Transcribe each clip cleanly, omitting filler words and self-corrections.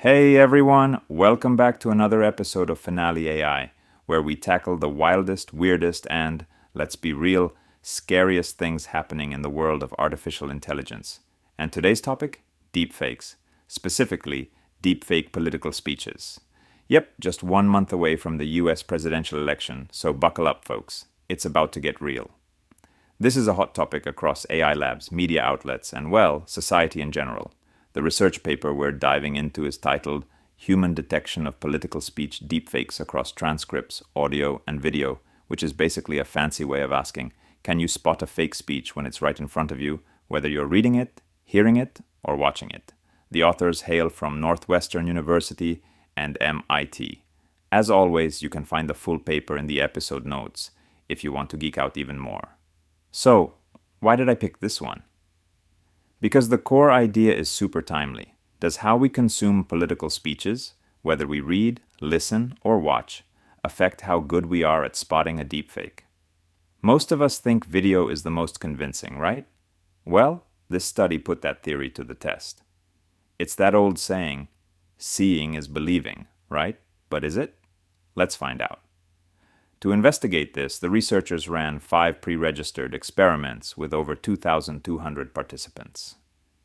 Hey everyone, welcome back to another episode of Finale AI, where we tackle the wildest, weirdest, and, let's be real, scariest things happening in the world of artificial intelligence. And today's topic? Deepfakes. Specifically, deepfake political speeches. Yep, just 1 month away from the US presidential election, so buckle up, folks. It's about to get real. This is a hot topic across AI labs, media outlets, and, well, society in general. The research paper we're diving into is titled Human Detection of Political Speech Deepfakes Across Transcripts, Audio, and Video, which is basically a fancy way of asking, can you spot a fake speech when it's right in front of you, whether you're reading it, hearing it, or watching it? The authors hail from Northwestern University and MIT. As always, you can find the full paper in the episode notes if you want to geek out even more. So, why did I pick this one? Because the core idea is super timely. Does how we consume political speeches, whether we read, listen, or watch, affect how good we are at spotting a deepfake? Most of us think video is the most convincing, right? Well, this study put that theory to the test. It's that old saying, seeing is believing, right? But is it? Let's find out. To investigate this, the researchers ran 5 pre-registered experiments with over 2,200 participants.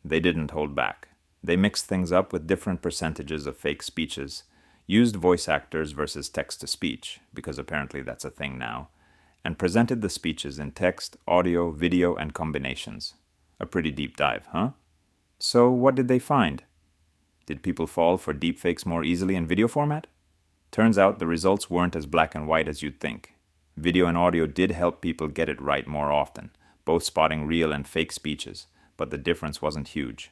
They didn't hold back. They mixed things up with different percentages of fake speeches, used voice actors versus text-to-speech, because apparently that's a thing now, and presented the speeches in text, audio, video, and combinations. A pretty deep dive, huh? So what did they find? Did people fall for deepfakes more easily in video format? Turns out the results weren't as black and white as you'd think. Video and audio did help people get it right more often, both spotting real and fake speeches, but the difference wasn't huge.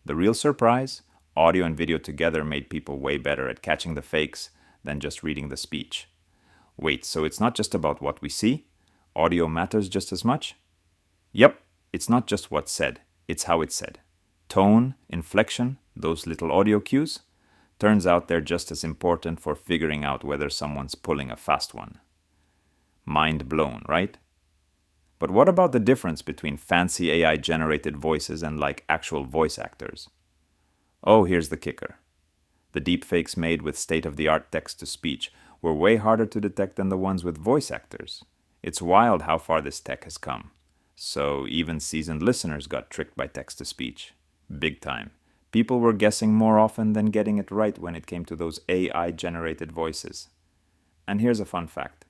The real surprise? Audio and video together made people way better at catching the fakes than just reading the speech. Wait, so it's not just about what we see? Audio matters just as much? Yep, it's not just what's said, it's how it's said. Tone, inflection, those little audio cues? Turns out they're just as important for figuring out whether someone's pulling a fast one. Mind blown, right? But what about the difference between fancy AI-generated voices and actual voice actors? Oh, here's the kicker. The deepfakes made with state-of-the-art text-to-speech were way harder to detect than the ones with voice actors. It's wild how far this tech has come. So even seasoned listeners got tricked by text-to-speech. Big time. People were guessing more often than getting it right when it came to those AI-generated voices. And here's a fun fact.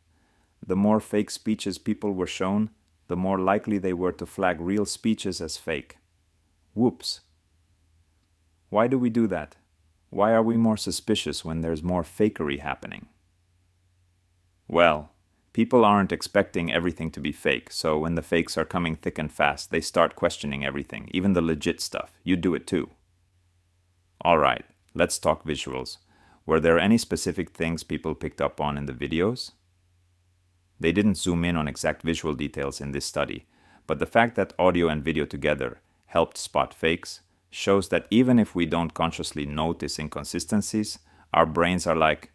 The more fake speeches people were shown, the more likely they were to flag real speeches as fake. Whoops. Why do we do that? Why are we more suspicious when there's more fakery happening? Well, people aren't expecting everything to be fake, so when the fakes are coming thick and fast, they start questioning everything, even the legit stuff. You do it too. Alright, let's talk visuals. Were there any specific things people picked up on in the videos? They didn't zoom in on exact visual details in this study, but the fact that audio and video together helped spot fakes shows that even if we don't consciously notice inconsistencies, our brains are like,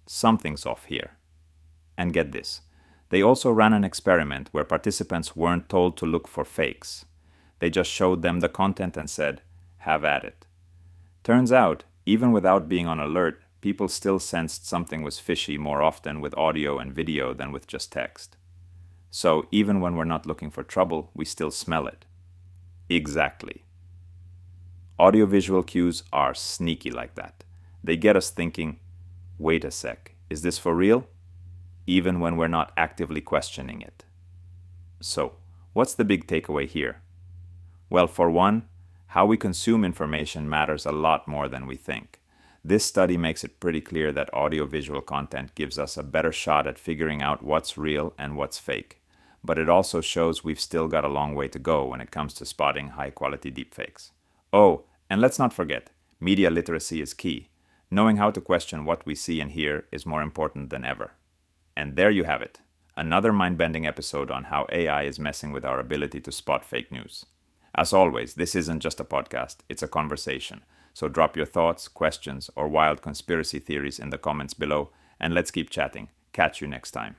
something's off here. And get this, they also ran an experiment where participants weren't told to look for fakes. They just showed them the content and said, have at it. Turns out, even without being on alert, people still sensed something was fishy more often with audio and video than with just text. So even when we're not looking for trouble, we still smell it. Exactly. Audiovisual cues are sneaky like that. They get us thinking, wait a sec, is this for real? Even when we're not actively questioning it. So, what's the big takeaway here? Well, for one, how we consume information matters a lot more than we think. This study makes it pretty clear that audiovisual content gives us a better shot at figuring out what's real and what's fake. But it also shows we've still got a long way to go when it comes to spotting high-quality deepfakes. Oh, and let's not forget, media literacy is key. Knowing how to question what we see and hear is more important than ever. And there you have it, another mind-bending episode on how AI is messing with our ability to spot fake news. As always, this isn't just a podcast, it's a conversation. So drop your thoughts, questions, or wild conspiracy theories in the comments below, and let's keep chatting. Catch you next time.